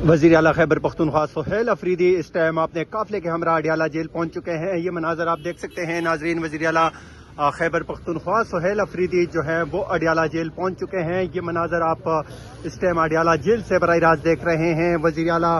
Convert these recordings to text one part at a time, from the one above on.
وزیر اعلیٰ خیبر پختونخوا سہیل افریدی اس ٹائم اپنے قافلے کے ہمراہ اڈیالہ جیل پہنچ چکے ہیں۔ یہ مناظر آپ دیکھ سکتے ہیں ناظرین، وزیر اعلیٰ خیبر پختونخوا سہیل افریدی جو ہیں وہ اڈیالہ جیل پہنچ چکے ہیں۔ یہ مناظر آپ اس ٹائم اڈیالہ جیل سے براہ راست دیکھ رہے ہیں۔ وزیر اعلیٰ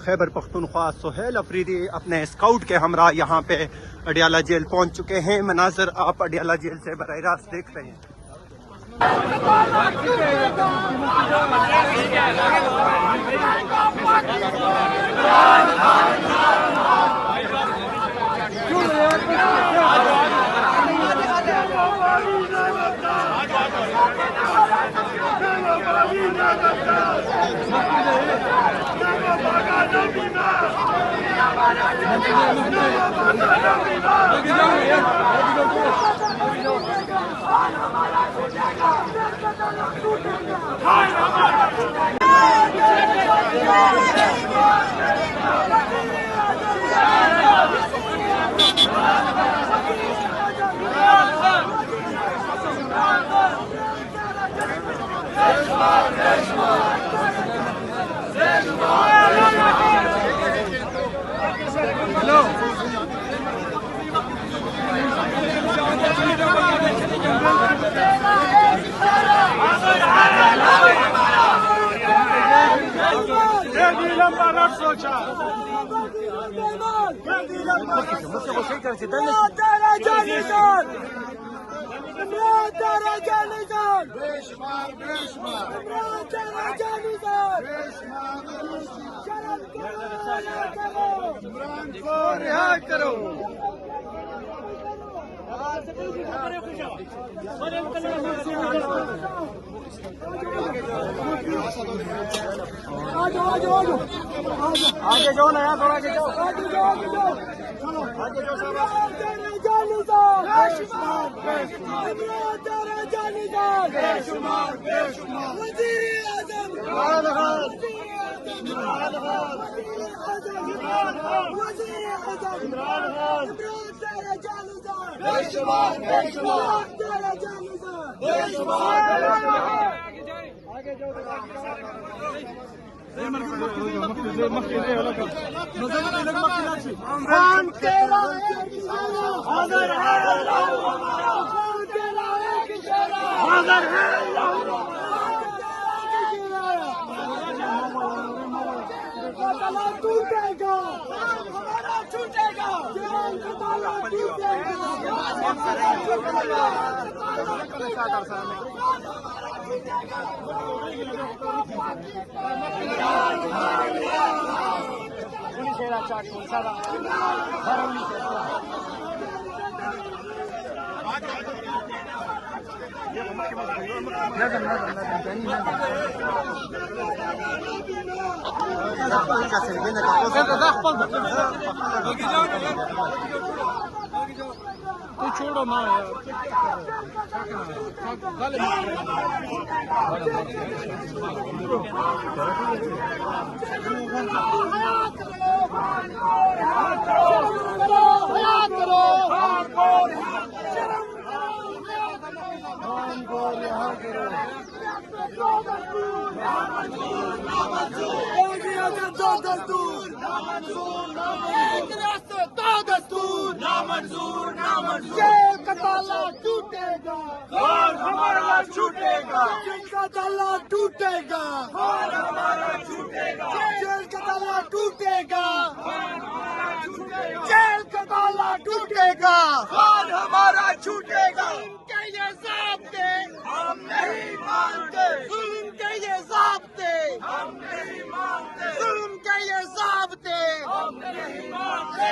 خیبر پختونخوا سہیل افریدی اپنے اسکاؤٹ کے ہمراہ یہاں پہ اڈیالہ جیل پہنچ چکے ہیں۔ مناظر آپ اڈیالہ جیل سے براہ راست دیکھ رہے ہیں۔ آگے جاؤ نا یار، تھوڑا آگے جاؤ، آگے جاؤ، آگے جاؤ، چلو آگے جاؤ چھوڑو ماں ٹوٹے گا اور ہمارا چھوٹے گا، جن کا تالا ٹوٹے گا اور ہمارا چھوٹے گا، جیل کا تالا ٹوٹے گا، جیل کا تالا ٹوٹے گا اور ہمارا چھوٹے گا۔ ظلم کے یہ ضابطے ہم نہیں مانتے، ظلم کے یہ ضابطے ہم نہیں مانتے، ظلم کے یہ ضابطے ہم نہیں مانتے۔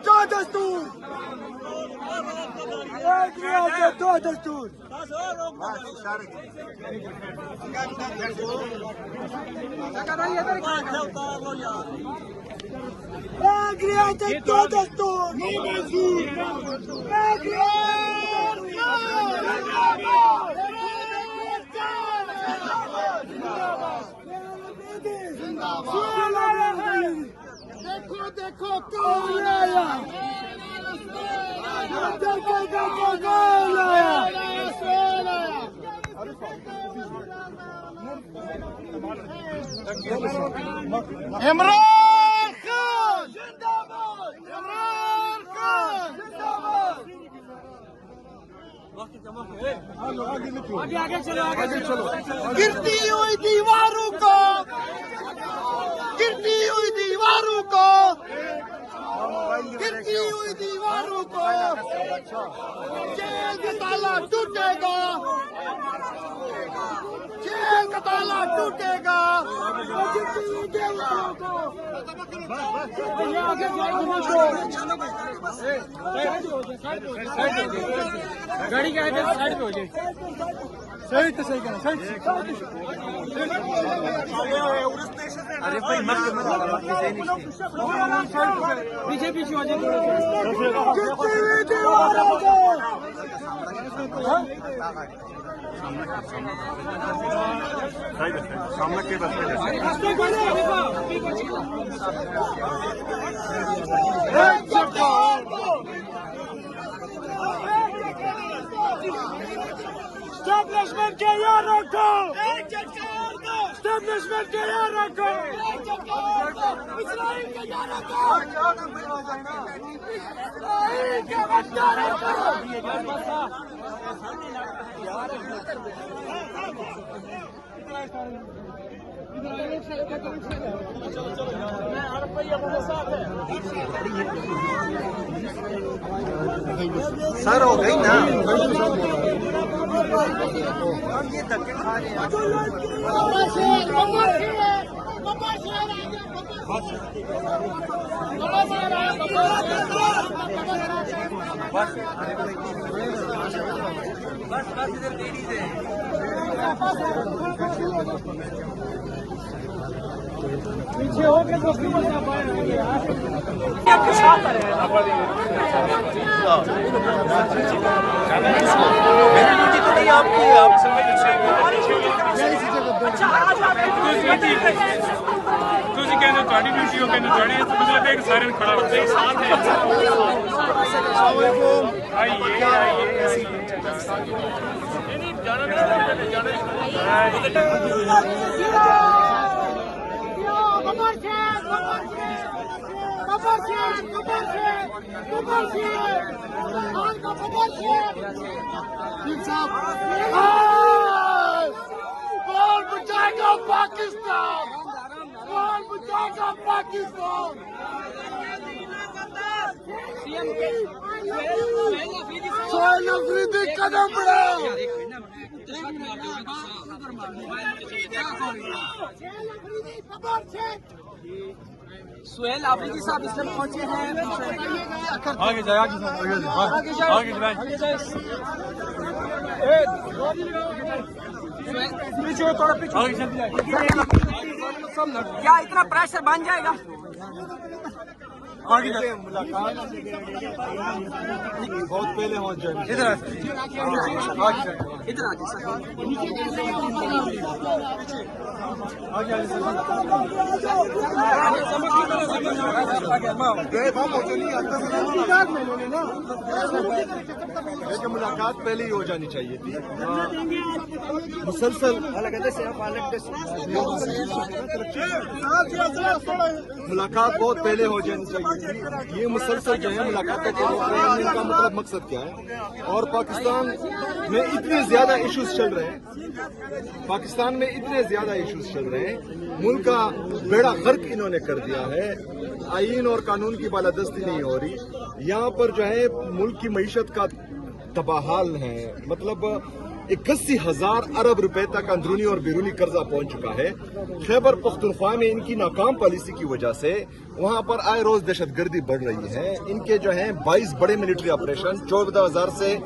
دو دستور، دو دستور، دو دستور دیکھو دیکھو کون آیا، دیکھو دیکھو کون آیا۔ عمران خان عمران خان گرتی ہوئی دیواروں کو گرتی ہوئی دیواروں کو گرتی ہوئی دیواروں کو جیل کا تالا ٹوٹے گا جیل کا تالا ٹوٹے گا گاڑی کا سائڈ پہ ہو جائے صحیح تو صحیح کہنا ارے بھائی پیچھے پیچھے ہو جائے سامنے کے بس اسٹیبلشمنٹ کے یاد رکھو اسٹیبلشمنٹ کے یاد رکھو اسرائیل کے یاد رکھو اسرائیل کے بچہ رکھو سر ہو گئی نا یہ دھکے کھا رہے ہیں بس ادھر لیڈیز ہے پیچھے ہو کے دوستی بچہ پائے آپ کی آپ تھی کہنے تھوڑی ڈیوٹی ہو کہنے تھوڑی تو مطلب ایک سارے کھڑا رکھتے ہیں ساتھ ہے کون بچائے گا پاکستان کون بچائے گا پاکستان سہیل افریدی قدم بڑھاؤ سہیل آفریدی صاحب اس میں پہنچے ہیں آگے جائے آگے جائے پیچھے تھوڑا پیچھے کیا اتنا پریشر بن جائے گا آگے جائے ملاقات بہت پہلے ہو جائے ادھر ادھر آ لیکن ملاقات پہلے ہی ہو جانی چاہیے تھی مسلسل ملاقات بہت پہلے ہو جانی چاہیے تھی یہ مسلسل جو ہے ملاقاتیں ان کا مطلب مقصد کیا ہے اور پاکستان میں اتنے زیادہ ایشوز چل رہے ہیں پاکستان میں اتنے زیادہ ایشوز چل رہے ہیں ملک کا بیڑا غرق انہوں نے کر دیا ہے آئین اور قانون کی بالادستی نہیں ہو رہی یہاں پر جو ہے ملک کی معیشت کا تباہال ہے مطلب 81,000 ارب روپے تک اندرونی اور بیرونی قرضہ پہنچ چکا ہے خیبر پختونخوا میں ان کی ناکام پالیسی کی وجہ سے وہاں پر آئے روز دہشت گردی بڑھ رہی ہے ان کے جو ہیں 22 بڑے ملٹری آپریشن 14,000 سے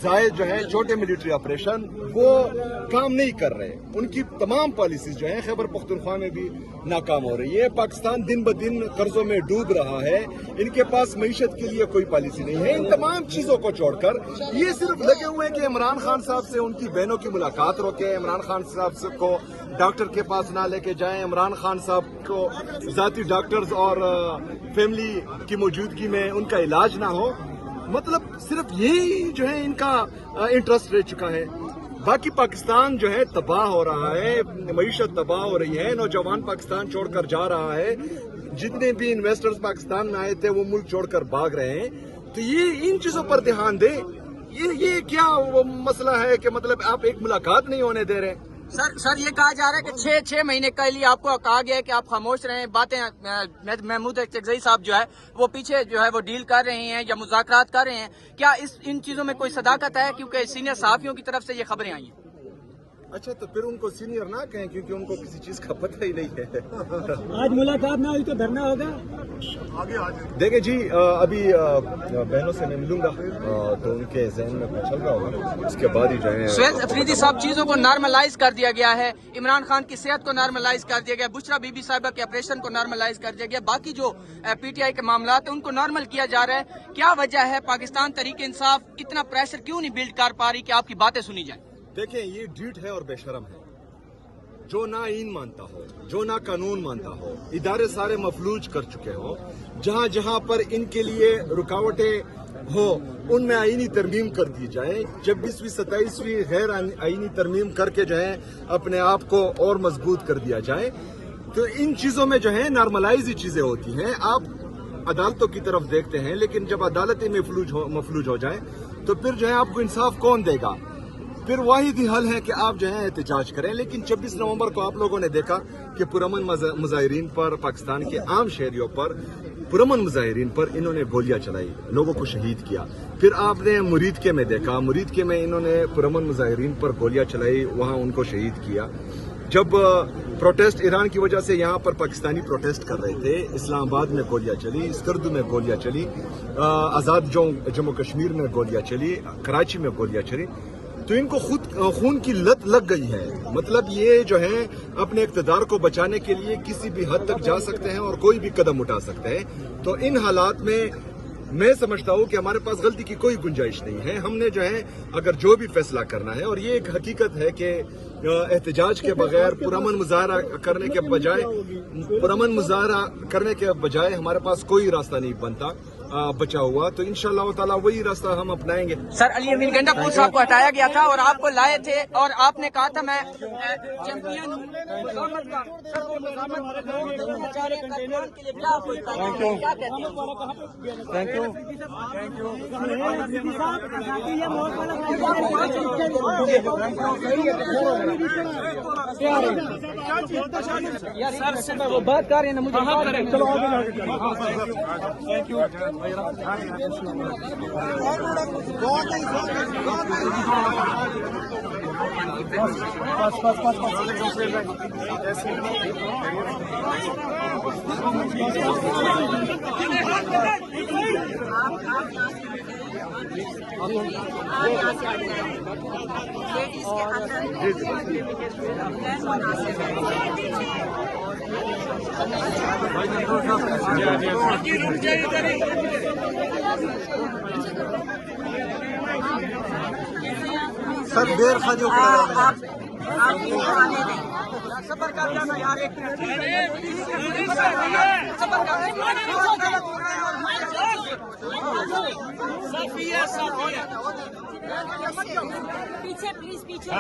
زائد جو ہیں چھوٹے ملٹری آپریشن وہ کام نہیں کر رہے ان کی تمام پالیسیز جو ہیں خیبر پختونخوا میں بھی ناکام ہو رہی ہے پاکستان دن بدن قرضوں میں ڈوب رہا ہے ان کے پاس معیشت کے لیے کوئی پالیسی نہیں ہے ان تمام چیزوں کو چھوڑ کر یہ صرف لگے ہوئے ہیں کہ عمران خان صاحب سے ان کی بہنوں کی ملاقات روکے عمران خان صاحب کو ڈاکٹر کے پاس نہ لے کے جائیں عمران خان صاحب کو ذاتی ڈاکٹرز اور فیملی کی موجودگی میں ان کا علاج نہ ہو مطلب صرف یہی جو ہے ان کا انٹرسٹ رہ چکا ہے باقی پاکستان جو ہے تباہ ہو رہا ہے، معیشت تباہ ہو رہی ہے، نوجوان پاکستان چھوڑ کر جا رہا ہے، جتنے بھی انویسٹرز پاکستان میں آئے تھے وہ ملک چھوڑ کر بھاگ رہے ہیں. تو یہ ان چیزوں پر دھیان دیں. یہ کیا وہ مسئلہ ہے کہ مطلب آپ ایک ملاقات نہیں ہونے دے رہے؟ سر یہ کہا جا رہا ہے کہ 6 مہینے کے لیے آپ کو کہا گیا ہے کہ آپ خاموش رہیں. باتیں محمود اکرزئی صاحب جو ہے وہ پیچھے جو ہے وہ ڈیل کر رہے ہیں یا مذاکرات کر رہے ہیں. کیا ان چیزوں میں کوئی صداقت ہے؟ کیونکہ سینئر صحافیوں کی طرف سے یہ خبریں آئی ہیں. اچھا تو پھر ان کو سینئر نہ کہیں کیونکہ ان کو کسی چیز کا پتہ ہی نہیں ہے. آج ملاقات نہ ہوئی تو دھرنا ہوگا. دیکھیں جی ابھی بہنوں سے میں ملوں گا تو ان کے ذہن میں کچھ چل رہا ہوگا، اس کے بعد ہی جائیں. سہیل افریدی صاحب چیزوں کو نارملائز کر دیا گیا ہے. عمران خان کی صحت کو نارملائز کر دیا گیا. بشرا بی بی صاحبہ کے آپریشن کو نارملائز کر دیا گیا. باقی جو پی ٹی آئی کے معاملات ہیں ان کو نارمل کیا جا رہا ہے. کیا وجہ ہے پاکستان تحریک انصاف اتنا پریشر کیوں نہیں بلڈ کر پا رہی کہ آپ کی باتیں سنی جائیں؟ دیکھیں یہ ڈھیٹ ہے اور بے شرم ہے جو نہ آئین مانتا ہو، جو نہ قانون مانتا ہو. ادارے سارے مفلوج کر چکے ہو. جہاں جہاں پر ان کے لیے رکاوٹیں ہو ان میں آئینی ترمیم کر دی جائے. 26ویں 27ویں غیر آئینی ترمیم کر کے جو ہے اپنے آپ کو اور مضبوط کر دیا جائے. تو ان چیزوں میں جو ہے نارملائز چیزیں ہوتی ہیں. آپ عدالتوں کی طرف دیکھتے ہیں لیکن جب عدالتیں مفلوج ہو جائیں تو پھر جو ہے آپ کو انصاف کون دے گا؟ پھر واحد ہی حل ہے کہ آپ جو ہے احتجاج کریں. لیکن 26 نومبر کو آپ لوگوں نے دیکھا کہ پرامن مظاہرین پر، پاکستان کے عام شہریوں پر، پرامن مظاہرین پر انہوں نے گولیاں چلائی، لوگوں کو شہید کیا. پھر آپ نے مرید کے میں دیکھا، مرید کے میں انہوں نے پرامن مظاہرین پر گولیاں چلائی، وہاں ان کو شہید کیا. جب پروٹیسٹ ایران کی وجہ سے یہاں پر پاکستانی پروٹیسٹ کر رہے تھے، اسلام آباد میں گولیاں چلی، اسکردو میں گولیاں چلی، آزاد جموں کشمیر میں گولیاں چلی، کراچی میں گولیاں چلی. تو ان کو خود خون کی لت لگ گئی ہے. مطلب یہ جو ہے اپنے اقتدار کو بچانے کے لیے کسی بھی حد تک جا سکتے ہیں اور کوئی بھی قدم اٹھا سکتے ہیں. تو ان حالات میں میں سمجھتا ہوں کہ ہمارے پاس غلطی کی کوئی گنجائش نہیں ہے. ہم نے جو ہے اگر جو بھی فیصلہ کرنا ہے، اور یہ ایک حقیقت ہے کہ احتجاج کے بغیر پرامن مظاہرہ کرنے کے بجائے ہمارے پاس کوئی راستہ نہیں بنتا بچا ہوا. تو انشاءاللہ تعالی وہی راستہ ہم اپنائیں گے. سر علی امین گنڈا پور صاحب کو ہٹایا گیا تھا اور آپ کو لائے تھے اور آپ نے کہا تھا میں چیمپئن ہوں مزاحمت کا. سر وہ مزاحمت وہ بات کر رہے ہیں مجھے. سر دیر خاجو صبر کر جانا یار ایک پیچھے پلیز پیچھے.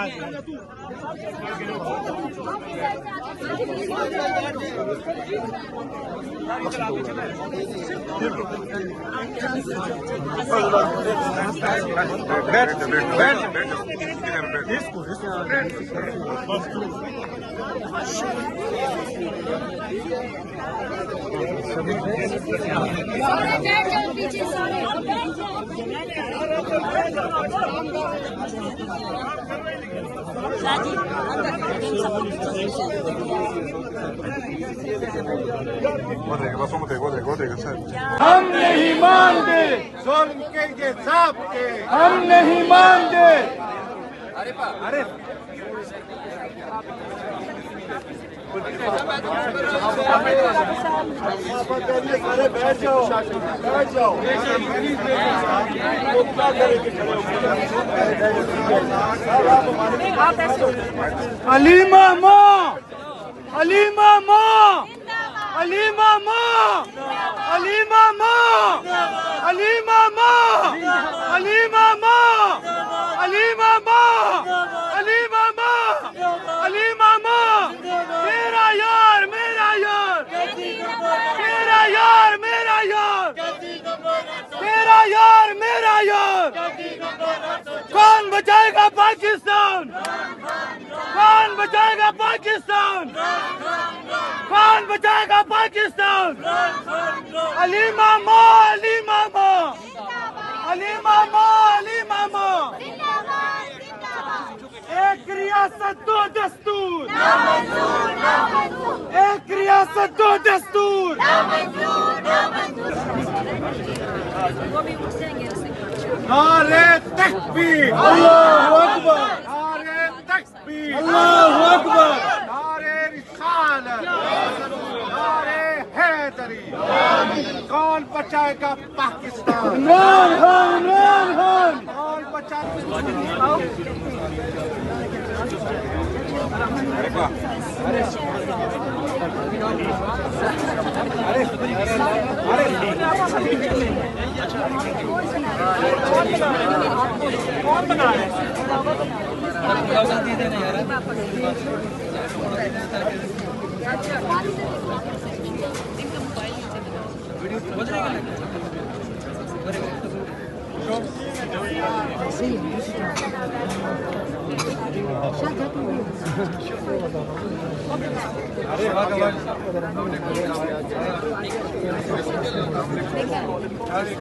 ہم نہیں مانتے ظلم کے سب کے، ہم نہیں مانتے. ارے علی ماما، علی ماما، علی ماما، علی ماما، علی ماما، علی ماما، علی ماما، میرا یار میرا یار کون بچائے گا پاکستان کون بچائے گا پاکستان کون بچائے گا پاکستان علی ماما علی ماما علی ماما علی ماما ایک ریاست دو دستور ایک ریاست دو دستور نعرے تکبیر اللہ اکبر نعرے تکبیر اللہ اکبر نعرے رسالت نعرے حیدری کون بچائے گا پاکستان عمران خان عمران خان کون بچائے کون بنا رہے ہیں